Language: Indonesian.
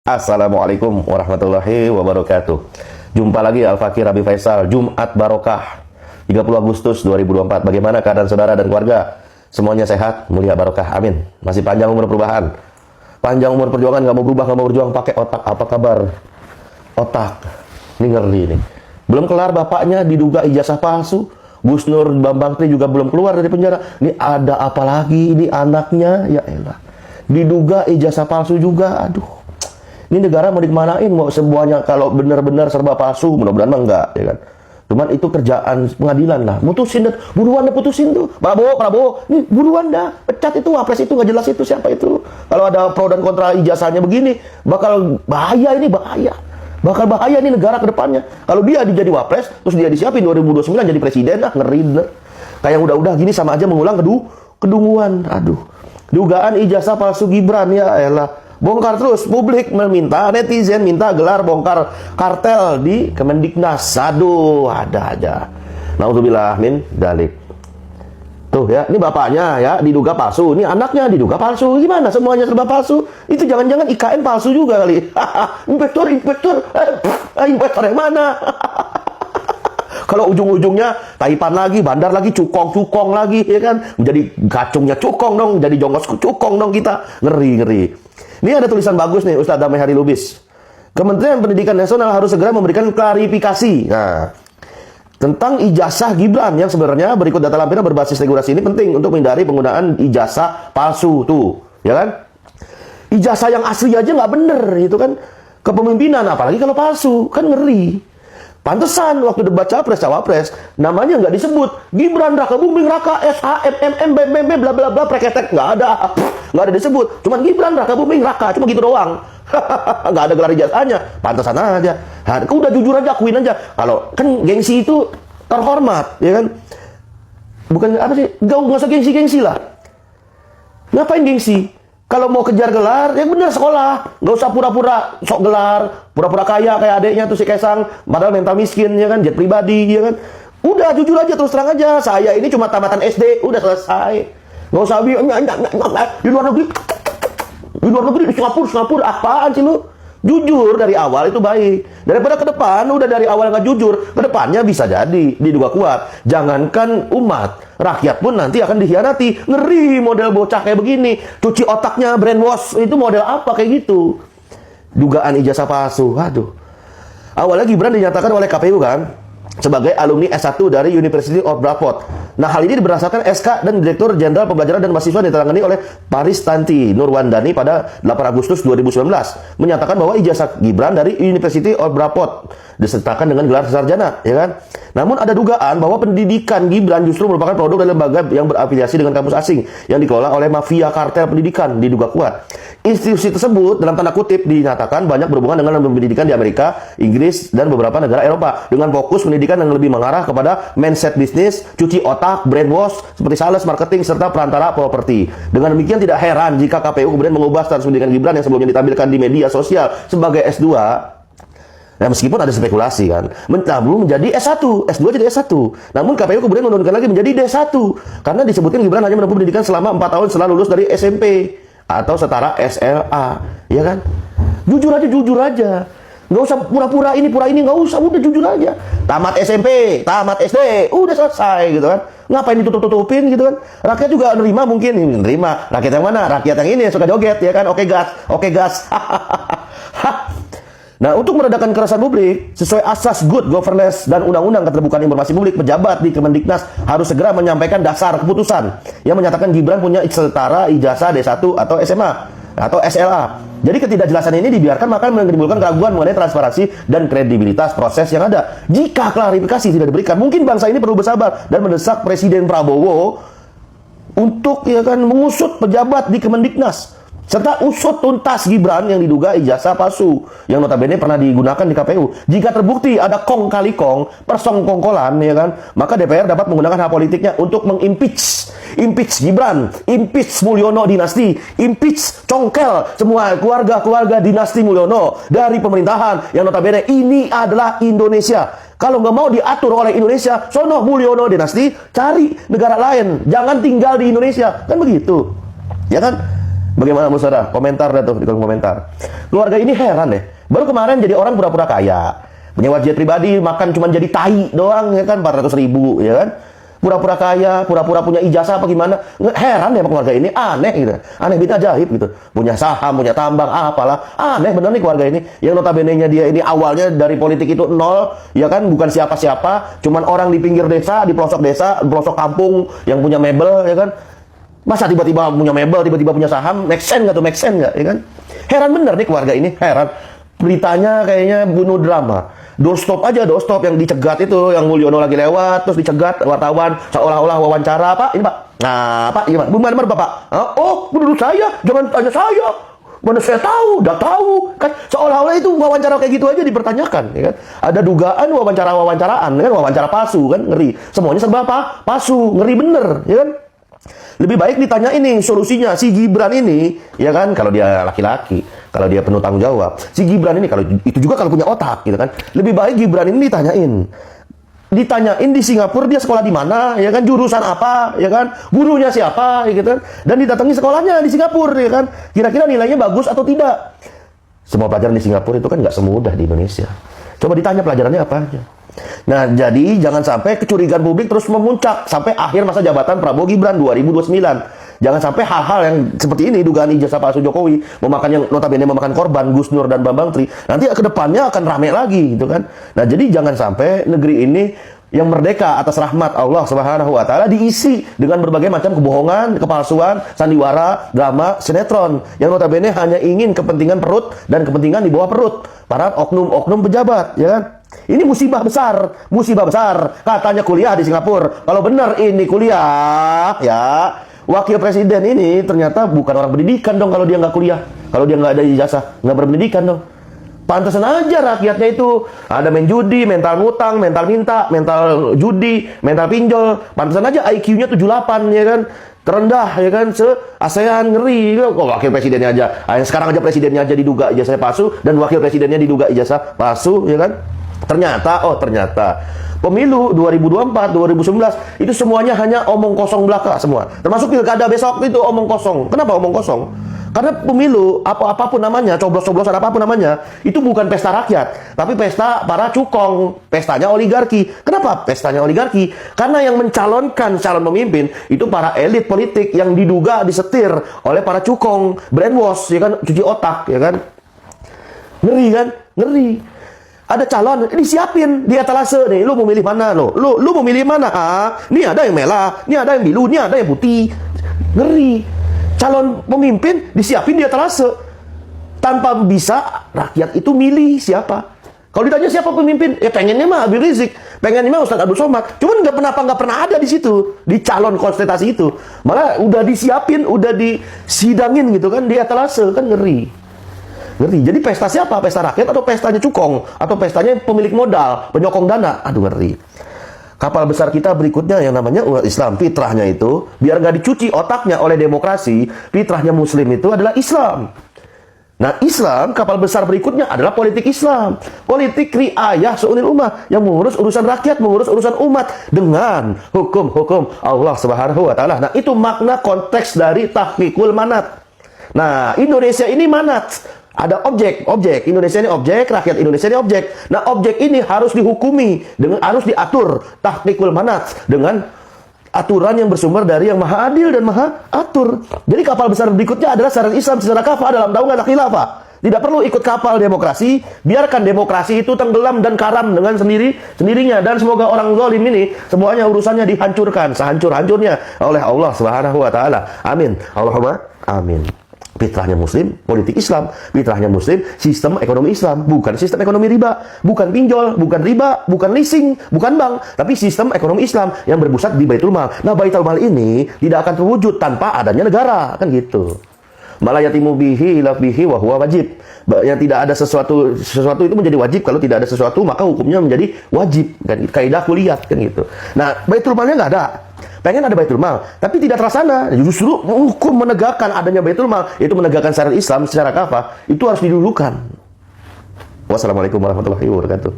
Assalamualaikum warahmatullahi wabarakatuh. Jumpa lagi Al-Fakir Rabi Faisal, Jumat Barokah 30 Agustus 2024. Bagaimana keadaan saudara dan keluarga? Semuanya sehat, mulia barokah, amin. Masih panjang umur perubahan, panjang umur perjuangan, nggak mau berubah, nggak mau berjuang pakai otak. Apa kabar? Otak, ini ngeri nih. Belum kelar bapaknya diduga ijazah palsu. Gus Nur Bambang Tri juga belum keluar dari penjara. Ini ada apa lagi? Ini anaknya, ya elah, diduga ijazah palsu juga. Aduh, ini negara mau dikemanain? Mau semuanya kalau benar-benar serba palsu? Mudah-mudahan enggak, ya kan? Cuman itu kerjaan pengadilan lah. Mutusin dah, buruan dah putusin tuh. Prabowo, ini buruan dah. Pecat itu, wapres itu, nggak jelas itu siapa itu. Kalau ada pro dan kontra ijazahnya begini, bakal bahaya ini, bahaya. Bakal bahaya nih negara ke depannya. Kalau dia jadi wapres, terus dia disiapin 2029 jadi presiden, ngeri bener. Kayak yang udah-udah gini sama aja mengulang kedunguan. Aduh. Dugaan ijazah palsu Gibran, ya elah. Bongkar terus, publik meminta, netizen minta gelar bongkar kartel di Kemendiknas. Aduh, ada aja. Nauzubillah min dzalik. Tuh ya, ini bapaknya ya diduga palsu, ini anaknya diduga palsu. Gimana semuanya serba palsu? Itu jangan-jangan IKN palsu juga kali. Inspektor yang mana? Kalau ujung-ujungnya taipan lagi, bandar lagi, cukong lagi, ya kan? Menjadi gacungnya cukong dong, jadi jongos cukong dong kita. Ngeri. Ini ada tulisan bagus nih, Ustadz Damai Hari Lubis. Kementerian Pendidikan Nasional harus segera memberikan klarifikasi. Nah, tentang ijazah Gibran yang sebenarnya berikut data lampiran berbasis regulasi ini penting untuk menghindari penggunaan ijazah palsu tuh, ya kan? Ijazah yang asli aja nggak bener, itu kan kepemimpinan, apalagi kalau palsu, kan ngeri. Pantesan waktu debat capres-cawapres namanya nggak disebut Gibran Raka Buming Raka SHMMM BMB bla bla bla preketek, nggak ada disebut, cuman Gibran Raka Buming Raka, cuma gitu doang. Nggak ada gelar ijazahnya, pantesan aja. Udah jujur aja, akuin aja. Kalau kan gengsi itu terhormat, ya kan? Bukan apa sih? Nggak usah gengsi lah. Ngapain gengsi? Kalau mau kejar gelar, ya bener sekolah. Nggak usah pura-pura sok gelar, pura-pura kaya kayak adeknya tuh si Kaisang, padahal mental miskin, ya kan, jet pribadi, ya kan. Udah jujur aja, terus terang aja. Saya ini cuma tamatan SD, udah selesai. Nggak usah di luar negeri, di Singapura, apaan sih lu? Jujur dari awal itu baik. Daripada ke depan udah dari awal nggak jujur, ke depannya bisa jadi diduga kuat. Jangankan umat, rakyat pun nanti akan dikhianati. Ngeri model bocah kayak begini. Cuci otaknya, brainwash, itu model apa kayak gitu. Dugaan ijazah palsu. Aduh. Awalnya Gibran dinyatakan oleh KPU kan sebagai alumni S1 dari University of Bradford. Nah, hal ini berdasarkan SK dan Direktur Jenderal Pembelajaran dan Mahasiswa ditangani oleh Paristanti Nurwandani pada 8 Agustus 2019 menyatakan bahwa ijazah Gibran dari University of Bradford disertakan dengan gelar sarjana, ya kan? Namun ada dugaan bahwa pendidikan Gibran justru merupakan produk dari lembaga yang berafiliasi dengan kampus asing yang dikelola oleh mafia kartel pendidikan, diduga kuat. Institusi tersebut dalam tanda kutip dinyatakan banyak berhubungan dengan lembaga pendidikan di Amerika, Inggris, dan beberapa negara Eropa dengan fokus pendidikan yang lebih mengarah kepada mindset bisnis, cuci otak, brainwash, seperti sales, marketing, serta perantara properti. Dengan demikian tidak heran jika KPU kemudian mengubah status pendidikan Gibran yang sebelumnya ditampilkan di media sosial sebagai S2. Nah, meskipun ada spekulasi kan, mencabut menjadi S1, S2 jadi S1. Namun KPU kemudian menurunkan lagi menjadi D1 karena disebutkan Gibran hanya menempuh pendidikan selama 4 tahun setelah lulus dari SMP atau setara SLA, ya kan? Jujur aja. Nggak usah pura-pura ini, nggak usah, udah jujur aja. Tamat SMP, tamat SD, udah selesai gitu kan. Ngapain ditutup-tutupin gitu kan? Rakyat juga nerima mungkin, nerima. Rakyat yang mana? Rakyat yang ini suka joget, ya kan? Oke gas. Nah, untuk meredakan keresahan publik, sesuai asas good governance dan undang-undang keterbukaan informasi publik, pejabat di Kemendiknas harus segera menyampaikan dasar keputusan yang menyatakan Gibran punya setara ijazah D1 atau SMA atau SLA. Jadi ketidakjelasan ini dibiarkan maka menimbulkan keraguan mengenai transparansi dan kredibilitas proses yang ada. Jika klarifikasi tidak diberikan, mungkin bangsa ini perlu bersabar dan mendesak Presiden Prabowo untuk, ya kan, mengusut pejabat di Kemendiknas serta usut tuntas Gibran yang diduga ijazah palsu yang notabene pernah digunakan di KPU. Jika terbukti ada kong kali kong, persongkongkolan, ya kan, maka DPR dapat menggunakan hak politiknya untuk mengimpeach Gibran, impeach Mulyono dinasti, impeach congkel semua keluarga dinasti Mulyono dari pemerintahan yang notabene ini adalah Indonesia. Kalau nggak mau diatur oleh Indonesia, sono Mulyono dinasti, cari negara lain, jangan tinggal di Indonesia, kan begitu, ya kan? Bagaimana saudara? Komentar dah tuh di kolom komentar. Keluarga ini heran deh. Baru kemarin jadi orang pura-pura kaya, punya jet pribadi, makan cuma jadi tai doang ya kan, 400.000 ya kan. Pura-pura kaya, pura-pura punya ijazah apa gimana. Heran deh keluarga ini, aneh gitu. Aneh bint ajaib gitu. Punya saham, punya tambang, apalah. Aneh bener nih keluarga ini. Yang notabene-nya dia ini awalnya dari politik itu nol, ya kan, bukan siapa-siapa, cuman orang di pinggir desa, di pelosok kampung yang punya mebel ya kan. Masa tiba-tiba punya mebel, tiba-tiba punya saham, make sense nggak tuh, make sense nggak, ya kan? Heran bener nih keluarga ini, heran. Beritanya kayaknya bunuh drama. Doorstop aja, doorstop yang dicegat itu, yang Mulyono lagi lewat, terus dicegat wartawan, seolah-olah wawancara, Pak, ini Pak. Nah, Pak, gimana? Bagaimana Bapak? Oh, menurut saya, jangan tanya saya. Mana saya tahu, udah tahu. Kan seolah-olah itu wawancara kayak gitu aja dipertanyakan, ya kan? Ada dugaan wawancara-wawancaraan, kan? Wawancara palsu, kan? Ngeri. Semuanya serba apa? Palsu, ngeri bener, ya kan? Lebih baik ditanya ini solusinya si Gibran ini, ya kan, kalau dia laki-laki, kalau dia penuh tanggung jawab. Si Gibran ini kalau itu juga kalau punya otak gitu kan. Lebih baik Gibran ini ditanyain di Singapura dia sekolah di mana, ya kan, jurusan apa, ya kan, gurunya siapa, ya gitu kan. Dan didatangi sekolahnya di Singapura, ya kan. Kira-kira nilainya bagus atau tidak. Semua pelajaran di Singapura itu kan nggak semudah di Indonesia. Coba ditanya pelajarannya apa aja. Nah, jadi jangan sampai kecurigaan publik terus memuncak sampai akhir masa jabatan Prabowo Gibran 2029. Jangan sampai hal-hal yang seperti ini, dugaan ijazah palsu Jokowi, memakan yang notabene memakan korban Gus Nur dan Bambang Tri, nanti ke depannya akan rame lagi gitu kan. Nah, jadi jangan sampai negeri ini yang merdeka atas rahmat Allah Subhanahu wa taala diisi dengan berbagai macam kebohongan, kepalsuan, sandiwara, drama, sinetron yang notabene hanya ingin kepentingan perut dan kepentingan di bawah perut para oknum-oknum pejabat, ya kan? Ini musibah besar, musibah besar. Katanya kuliah di Singapura. Kalau benar ini kuliah, ya, wakil presiden ini ternyata bukan orang pendidikan dong kalau dia nggak kuliah. Kalau dia nggak ada ijazah, nggak berpendidikan dong. Pantesan aja rakyatnya itu ada main judi, mental ngutang, mental minta, mental judi, mental pinjol. Pantesan aja IQ-nya 78, ya kan? Terendah, ya kan, se-ASEAN, ngeri. Kok wakil presidennya aja, sekarang aja presidennya aja diduga ijazah palsu dan wakil presidennya diduga ijazah palsu, ya kan? Ternyata pemilu 2024, 2019 itu semuanya hanya omong kosong belaka semua. Termasuk pilkada besok itu omong kosong. Kenapa omong kosong? Karena pemilu apapun namanya, coblos-coblosan apapun namanya, itu bukan pesta rakyat, tapi pesta para cukong, pestanya oligarki. Kenapa pestanya oligarki? Karena yang mencalonkan calon pemimpin itu para elit politik yang diduga disetir oleh para cukong, brainwash, ya kan, cuci otak, ya kan. Ngeri kan? Ngeri. Ada calon, disiapin di etalase nih, lu mau milih mana lo? Lu mau milih mana? Ini ada yang merah, ini ada yang biru, ini ada yang putih. Ngeri. Calon pemimpin disiapin di etalase. Tanpa bisa rakyat itu milih siapa. Kalau ditanya siapa pemimpin, ya pengennya mah Habib Rizik, pengennya mah Ustadz Abdul Somad. Cuman nggak pernah ada di situ, di calon konsultasi itu. Malah udah disiapin, udah disidangin gitu kan di etalase, kan ngeri. Ngeri. Jadi pesta siapa? Pesta rakyat atau pestanya cukong? Atau pestanya pemilik modal, penyokong dana? Aduh, ngeri. Kapal besar kita berikutnya yang namanya umat Islam. Fitrahnya itu, biar nggak dicuci otaknya oleh demokrasi, fitrahnya Muslim itu adalah Islam. Nah, Islam, kapal besar berikutnya adalah politik Islam. Politik riayah seunil ummah, yang mengurus urusan rakyat, mengurus urusan umat dengan hukum-hukum Allah Subhanahu wa taala. Nah, itu makna konteks dari tahqiqul manat. Nah, Indonesia ini manat. Ada objek. Indonesia ini objek, rakyat Indonesia ini objek. Nah, objek ini harus dihukumi, harus diatur tahqiqul manat dengan aturan yang bersumber dari yang maha adil dan maha atur. Jadi kapal besar berikutnya adalah syariat Islam secara kafah dalam naungan khilafah. Tidak perlu ikut kapal demokrasi, biarkan demokrasi itu tenggelam dan karam dengan sendirinya. Dan semoga orang zalim ini semuanya urusannya dihancurkan sehancur-hancurnya oleh Allah Subhanahu wa taala. Amin. Allahumma amin. Fitrahnya Muslim, politik Islam. Fitrahnya Muslim, sistem ekonomi Islam. Bukan sistem ekonomi riba, bukan pinjol, bukan riba, bukan leasing, bukan bank. Tapi sistem ekonomi Islam yang berpusat di Baitul Mal. Nah, Baitul Mal ini tidak akan terwujud tanpa adanya negara. Kan gitu. Malayatimu bihi ila bihi wa huwa wajib. Yang tidak ada sesuatu itu menjadi wajib. Kalau tidak ada sesuatu, maka hukumnya menjadi wajib. Kan? Kaidah kuliah, kan gitu. Nah, Baitul Malnya nggak ada. Pengen ada Baitul Mal, tapi tidak terlaksana. Justru hukum menegakkan adanya Baitul Mal, yaitu menegakkan syariat Islam secara kafah, itu harus didulukan. Wassalamualaikum warahmatullahi wabarakatuh.